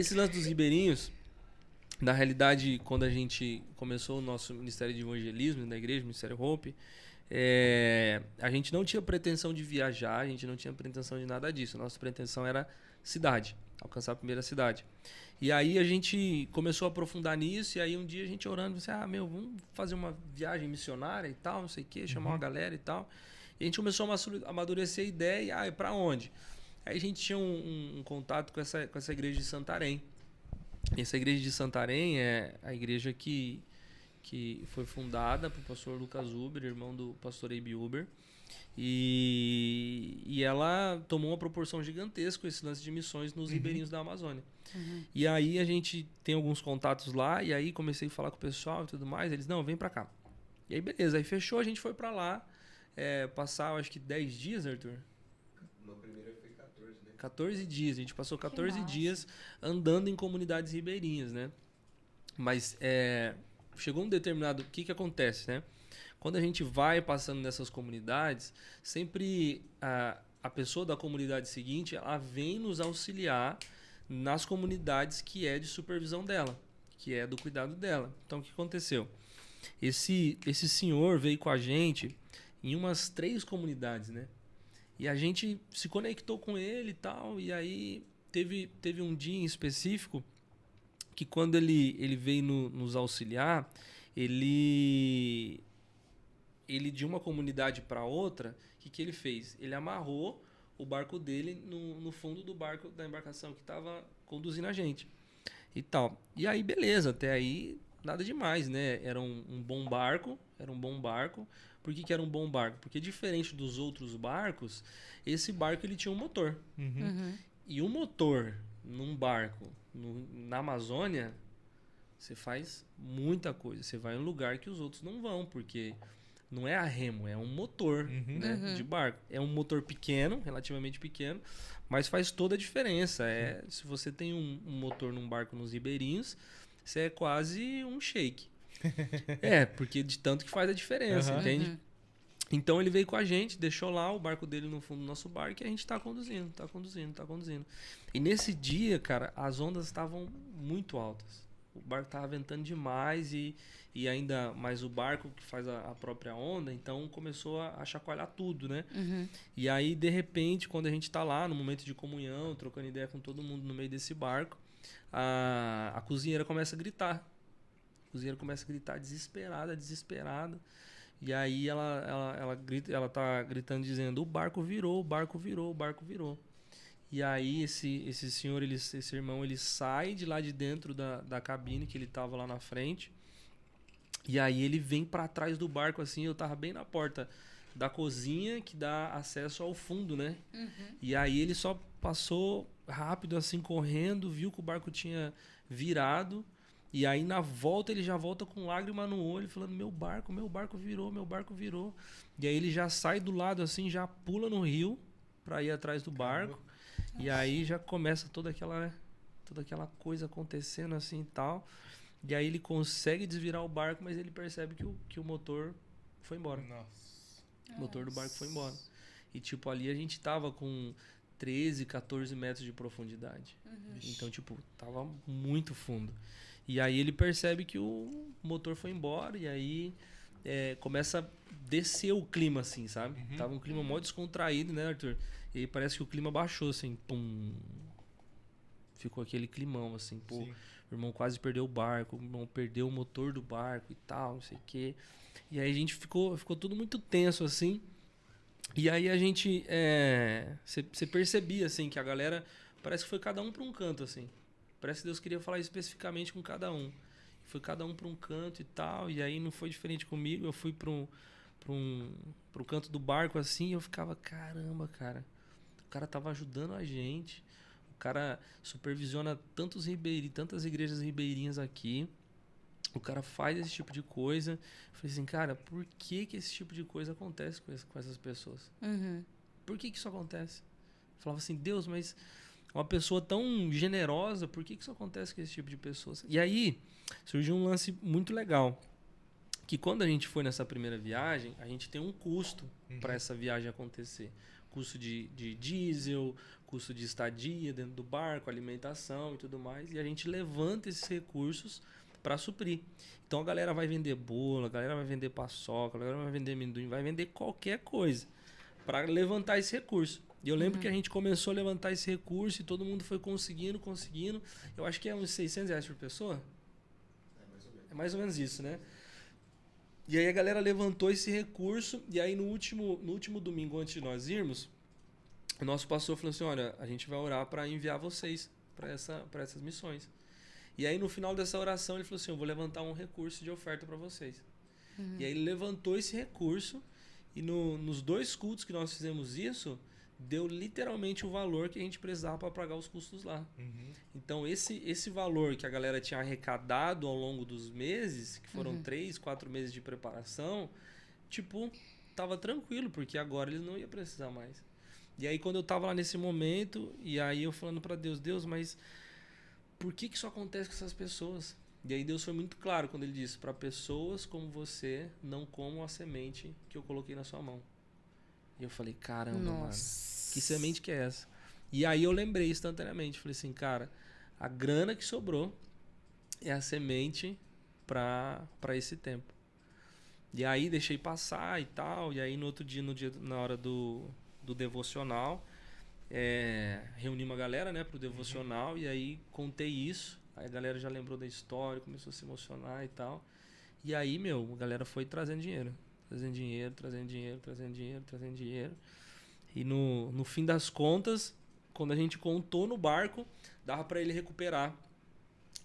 Esse lance dos ribeirinhos, na realidade, quando a gente começou o nosso Ministério de Evangelismo da igreja, Ministério Hope, a gente não tinha pretensão de viajar, a gente não tinha pretensão de nada disso. Nossa pretensão era cidade, alcançar a primeira cidade. E aí a gente começou a aprofundar nisso, e aí um dia a gente orando, disse, vamos fazer uma viagem missionária e tal, não sei o quê, chamar uma galera e tal. E a gente começou a amadurecer a ideia, e pra onde? Aí a gente tinha um contato com essa igreja de Santarém. Essa igreja de Santarém é a igreja que foi fundada por pastor Lucas Uber, irmão do pastor Abe Uber. E ela tomou uma proporção gigantesca esse lance de missões nos ribeirinhos da Amazônia. E aí a gente tem alguns contatos lá, e aí comecei a falar com o pessoal e tudo mais. Eles, não, vem pra cá. E aí beleza, aí fechou, a gente foi pra lá, passar acho que 10 dias, Arthur? No primeiro foi 14, né? 14 dias, a gente passou 14 dias andando em comunidades ribeirinhas, né? Mas chegou um determinado... O que acontece, né? Quando a gente vai passando nessas comunidades, sempre a pessoa da comunidade seguinte, ela vem nos auxiliar nas comunidades que é de supervisão dela, que é do cuidado dela. Então, o que aconteceu? Esse senhor veio com a gente em umas 3 comunidades, né? E a gente se conectou com ele e tal, e aí teve um dia em específico que quando ele veio nos auxiliar, ele de uma comunidade para outra, o que ele fez? Ele amarrou o barco dele no fundo do barco da embarcação que estava conduzindo a gente e tal. E aí, beleza, até aí nada demais, né? Era um bom barco, Por que era um bom barco? Porque diferente dos outros barcos, esse barco ele tinha um motor. E o motor num barco na Amazônia, você faz muita coisa. Você vai em um lugar que os outros não vão, porque não é a remo, é um motor né, de barco. É um motor pequeno, relativamente pequeno, mas faz toda a diferença. Se você tem um motor num barco nos ribeirinhos, você é quase um shake. Porque de tanto que faz a diferença, entende? Então ele veio com a gente, deixou lá o barco dele no fundo do nosso barco e a gente tá conduzindo. E nesse dia, cara, as ondas estavam muito altas. O barco tava ventando demais e ainda mais o barco que faz a própria onda, então começou a chacoalhar tudo, né? E aí, de repente, quando a gente tá lá no momento de comunhão, trocando ideia com todo mundo no meio desse barco, a cozinheira começa a gritar. A cozinheira começa a gritar desesperada. E aí ela tá gritando, dizendo, o barco virou. E aí esse senhor, esse irmão, ele sai de lá de dentro da cabine que ele tava lá na frente. E aí ele vem para trás do barco, assim, eu tava bem na porta da cozinha que dá acesso ao fundo, né? E aí ele só passou rápido, assim, correndo, viu que o barco tinha virado. E aí na volta ele já volta com lágrima no olho, falando, meu barco virou. E aí ele já sai do lado assim, já pula no rio pra ir atrás do barco. E aí já começa toda aquela coisa acontecendo assim e tal. E aí ele consegue desvirar o barco, mas ele percebe que o motor foi embora. O motor do barco foi embora. E tipo, ali a gente tava com 13, 14 metros de profundidade. Então, tipo, tava muito fundo. E aí ele percebe que o motor foi embora e aí começa a descer o clima, assim, sabe? Tava um clima mó descontraído, né, Arthur? E aí parece que o clima baixou, assim, pum. Ficou aquele climão, assim, pô. Sim. O irmão quase perdeu o barco, o irmão perdeu o motor do barco e tal, não sei o quê. E aí a gente ficou tudo muito tenso, assim. E aí a gente... Você percebia, assim, que a galera... Parece que foi cada um para um canto, assim. Parece que Deus queria falar especificamente com cada um. Foi cada um para um canto e tal. E aí não foi diferente comigo. Eu fui pro canto do barco, assim. E eu ficava, caramba, cara. O cara tava ajudando a gente. O cara supervisiona tantas igrejas ribeirinhas aqui. O cara faz esse tipo de coisa. Eu falei assim, cara, por que esse tipo de coisa acontece com essas pessoas? Por que isso acontece? Eu falava assim, Deus, mas uma pessoa tão generosa, por que isso acontece com esse tipo de pessoas? E aí surgiu um lance muito legal. Que quando a gente foi nessa primeira viagem, a gente tem um custo para essa viagem acontecer. Custo de diesel, custo de estadia dentro do barco, alimentação e tudo mais, e a gente levanta esses recursos para suprir. Então a galera vai vender bolo, a galera vai vender paçoca, a galera vai vender amendoim, vai vender qualquer coisa para levantar esse recurso. E eu lembro que a gente começou a levantar esse recurso e todo mundo foi conseguindo. Eu acho que é uns R$ 600 por pessoa. É mais ou menos isso, né? E aí a galera levantou esse recurso e aí no último domingo antes de nós irmos, o nosso pastor falou assim, olha, a gente vai orar para enviar vocês para essas missões. E aí no final dessa oração ele falou assim, eu vou levantar um recurso de oferta para vocês. E aí ele levantou esse recurso e nos 2 cultos que nós fizemos isso, deu literalmente o valor que a gente precisava para pagar os custos lá. Então esse valor que a galera tinha arrecadado ao longo dos meses, que foram 3, 4 meses de preparação, tipo, tava tranquilo, porque agora eles não iam precisar mais. E aí quando eu tava lá nesse momento, e aí eu falando para Deus, mas por que isso acontece com essas pessoas? E aí Deus foi muito claro quando ele disse, para pessoas como você, não comam a semente que eu coloquei na sua mão. E eu falei, caramba, mano, que semente que é essa? E aí eu lembrei instantaneamente, falei assim, cara, a grana que sobrou é a semente para esse tempo. E aí deixei passar e tal, e aí no outro dia, na hora do devocional, reuni uma galera, né, pro devocional, e aí contei isso, aí a galera já lembrou da história, começou a se emocionar e tal. E aí, a galera foi trazendo dinheiro. Trazendo dinheiro. E no fim das contas, quando a gente contou no barco, dava para ele recuperar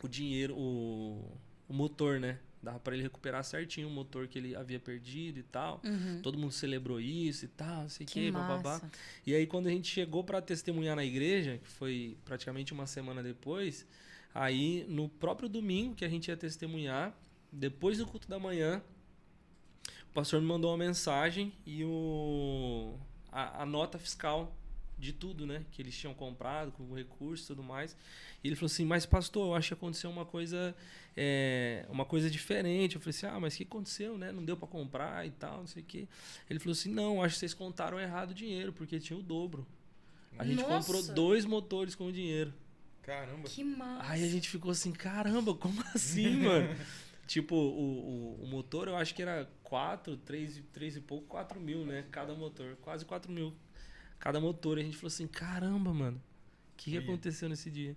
o dinheiro, o motor, né? Dava para ele recuperar certinho o motor que ele havia perdido e tal. Todo mundo celebrou isso e tal, não sei o que, bababá. E aí quando a gente chegou para testemunhar na igreja, que foi praticamente uma semana depois, aí no próprio domingo que a gente ia testemunhar, depois do culto da manhã, o pastor me mandou uma mensagem e a nota fiscal de tudo, né? Que eles tinham comprado, com o recurso e tudo mais. E ele falou assim, mas pastor, eu acho que aconteceu uma coisa diferente. Eu falei assim, mas o que aconteceu, né? Não deu para comprar e tal, não sei o quê. Ele falou assim, não, acho que vocês contaram errado o dinheiro, porque tinha o dobro. A gente comprou 2 motores com o dinheiro. Caramba. Que massa. Aí a gente ficou assim, caramba, como assim, mano? Tipo, o motor eu acho que era 3 e pouco, 4 mil, né? Cada motor, quase 4 mil cada motor. E a gente falou assim, caramba, mano, o que aconteceu nesse dia?